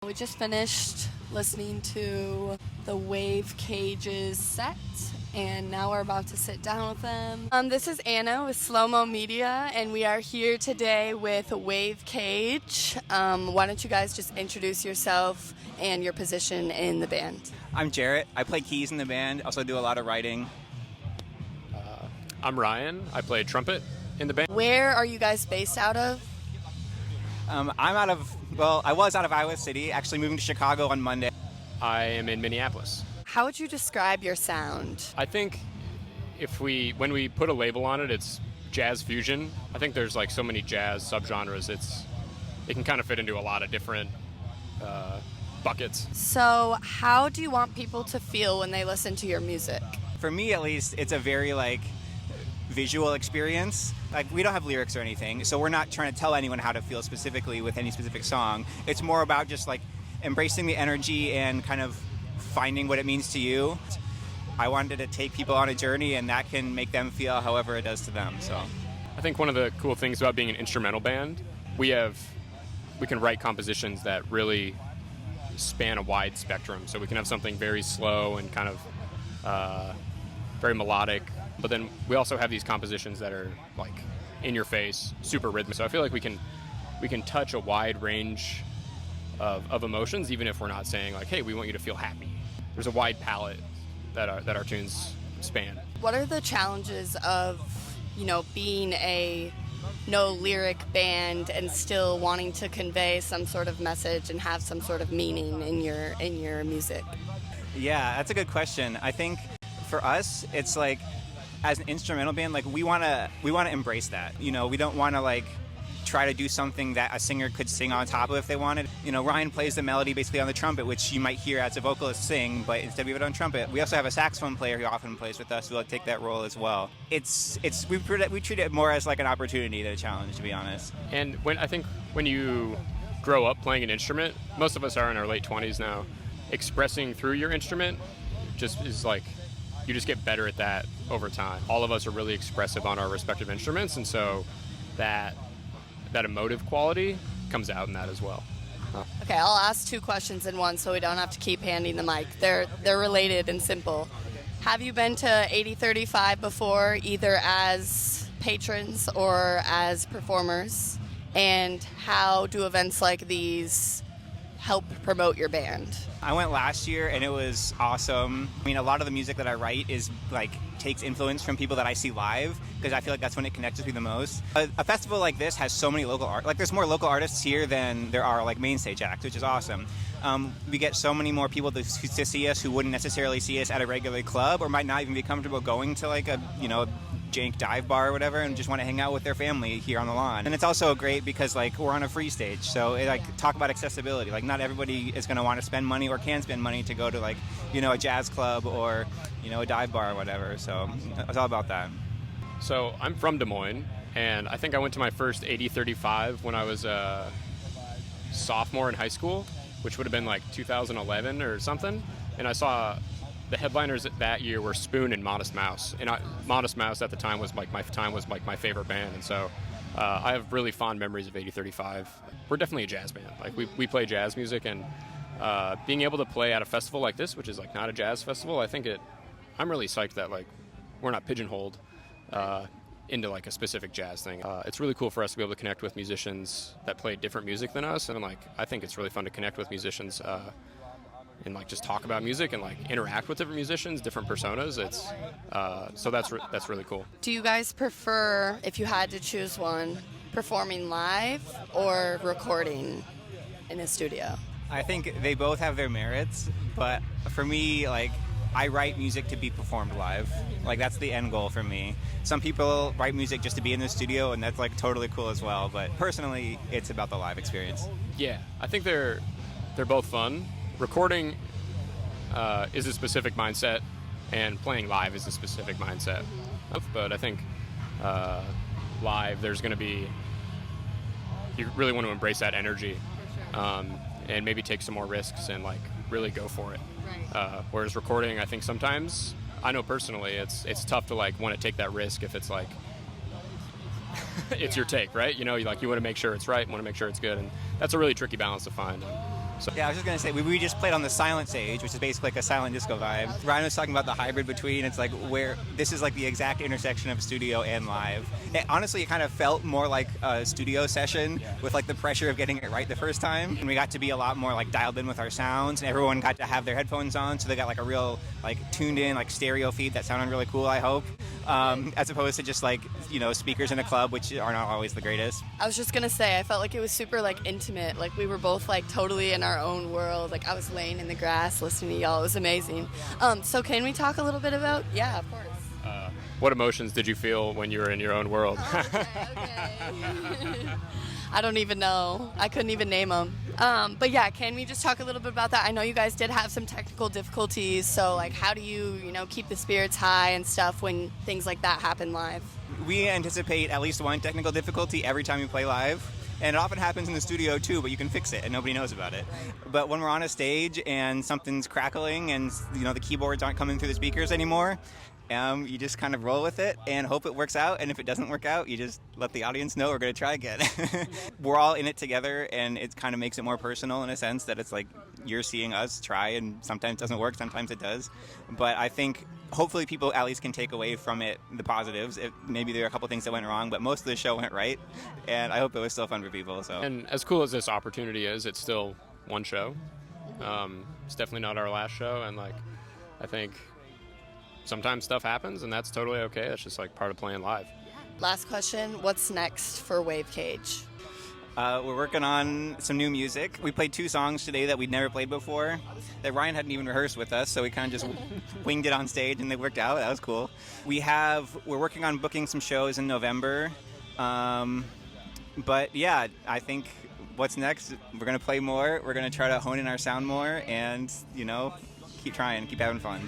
We just finished listening to the Wave Cages set, and now we're about to sit down with them. This is Anna with Slow Mo Media, and we are here today with Wave Cage. Why don't you guys just introduce yourself and your position in the band? I'm Jarrett. I play keys in the band. Also do a lot of writing. I'm Ryan. I play trumpet in the band. Where are you guys based out of? I was out of Iowa City, actually moving to Chicago on Monday. I am in Minneapolis. How would you describe your sound? I think when we put a label on it, it's jazz fusion. I think there's like so many jazz subgenres. It can kind of fit into a lot of different buckets. So how do you want people to feel when they listen to your music? For me, at least, it's a very visual experience. We don't have lyrics or anything, so we're not trying to tell anyone how to feel specifically with any specific song. It's more about just embracing the energy and kind of finding what it means to you. I wanted to take people on a journey, and that can make them feel however it does to them. So I think one of the cool things about being an instrumental band, we can write compositions that really span a wide spectrum. So we can have something very slow and kind of very melodic, but then we also have these compositions that are in your face, super rhythmic. So I feel like we can touch a wide range of emotions, even if we're not saying hey, we want you to feel happy. There's a wide palette that our tunes span. What are the challenges of being a no lyric band and still wanting to convey some sort of message and have some sort of meaning in your music? Yeah, that's a good question. I think for us, it's as an instrumental band, we want to embrace that. We don't want to try to do something that a singer could sing on top of if they wanted. Ryan plays the melody basically on the trumpet, which you might hear as a vocalist sing, but instead we have it on trumpet. We also have a saxophone player who often plays with us who will take that role as well. We treat it more as an opportunity than a challenge, to be honest. And when you grow up playing an instrument, most of us are in our late 20s now, expressing through your instrument just is you just get better at that over time. All of us are really expressive on our respective instruments, and so that emotive quality comes out in that as well. Okay, I'll ask two questions in one so we don't have to keep handing the mic. They're related and simple. Have you been to 8035 before, either as patrons or as performers? And how do events like these help promote your band? I went last year and it was awesome. I mean, a lot of the music that I write is takes influence from people that I see live, because I feel that's when it connects with me the most. A festival like this has so many local art. There's more local artists here than there are main stage acts, which is awesome. We get so many more people to see us who wouldn't necessarily see us at a regular club or might not even be comfortable going to a jank dive bar or whatever and just want to hang out with their family here on the lawn. And it's also great because we're on a free stage, so talk about accessibility. Not everybody is going to want to spend money or can spend money to go to a jazz club or a dive bar or whatever. So it's all about that. So I'm from Des Moines, and I think I went to my first 8035 when I was a sophomore in high school, which would have been 2011 or something. And I saw the headliners that year were Spoon and Modest Mouse. And Modest Mouse at the time was my favorite band. And so I have really fond memories of 8035. We're definitely a jazz band. We play jazz music, and being able to play at a festival like this, which is not a jazz festival, I'm really psyched that we're not pigeonholed into a specific jazz thing. It's really cool for us to be able to connect with musicians that play different music than us, and I think it's really fun to connect with musicians and just talk about music and interact with different musicians, different personas. So that's really cool. Do you guys prefer, if you had to choose one, performing live or recording in a studio? I think they both have their merits, but for me, I write music to be performed live. That's the end goal for me. Some people write music just to be in the studio, and that's totally cool as well. But personally, it's about the live experience. Yeah, I think they're both fun. Recording is a specific mindset, and playing live is a specific mindset. But I think live, there's going to be, you really want to embrace that energy, and maybe take some more risks and really go for it. Right. Whereas recording, I think sometimes, I know personally, it's tough to want to take that risk if it's it's your take, right? You want to make sure it's right, want to make sure it's good, and that's a really tricky balance to find. So Yeah, I was just gonna say we just played on the silent stage, which is basically like a silent disco vibe. Ryan was talking about the hybrid between. It's like where this is like the exact intersection of studio and live. Honestly, it kind of felt more like a studio session with like the pressure of getting it right the first time, and we got to be a lot more like dialed in with our sounds, and everyone got to have their headphones on, so they got like a real like tuned in like stereo feed that sounded really cool. I hope, as opposed to just like speakers in a club, which are not always the greatest. I was just gonna say, I felt like it was super like intimate. Like we were both like totally in our own world. Like I was laying in the grass listening to y'all. It was amazing. So can we talk a little bit about? Yeah, of course. what emotions did you feel when you were in your own world? Okay. I don't even know. I couldn't even name them. But yeah, can we just talk a little bit about that? I know you guys did have some technical difficulties. So like, how do you keep the spirits high and stuff when things like that happen live? We anticipate at least one technical difficulty every time we play live. And it often happens in the studio too, but you can fix it and nobody knows about it. But when we're on a stage and something's crackling and the keyboards aren't coming through the speakers anymore, you just kind of roll with it and hope it works out. And if it doesn't work out, you just let the audience know we're going to try again. We're all in it together, and it kind of makes it more personal in a sense that it's like you're seeing us try, and sometimes it doesn't work, sometimes it does. But I think hopefully people at least can take away from it the positives. Maybe there are a couple things that went wrong, but most of the show went right, and I hope it was still fun for people. So. And as cool as this opportunity is, it's still one show. It's definitely not our last show, and like I think sometimes stuff happens, and that's totally okay. That's just like part of playing live. Last question, what's next for Wave Cage? We're working on some new music. We played 2 songs today that we'd never played before, that Ryan hadn't even rehearsed with us, so we kind of just winged it on stage, and they worked out. That was cool. We're working on booking some shows in November. But yeah, I think what's next, we're going to play more. We're going to try to hone in our sound more and, keep trying, keep having fun.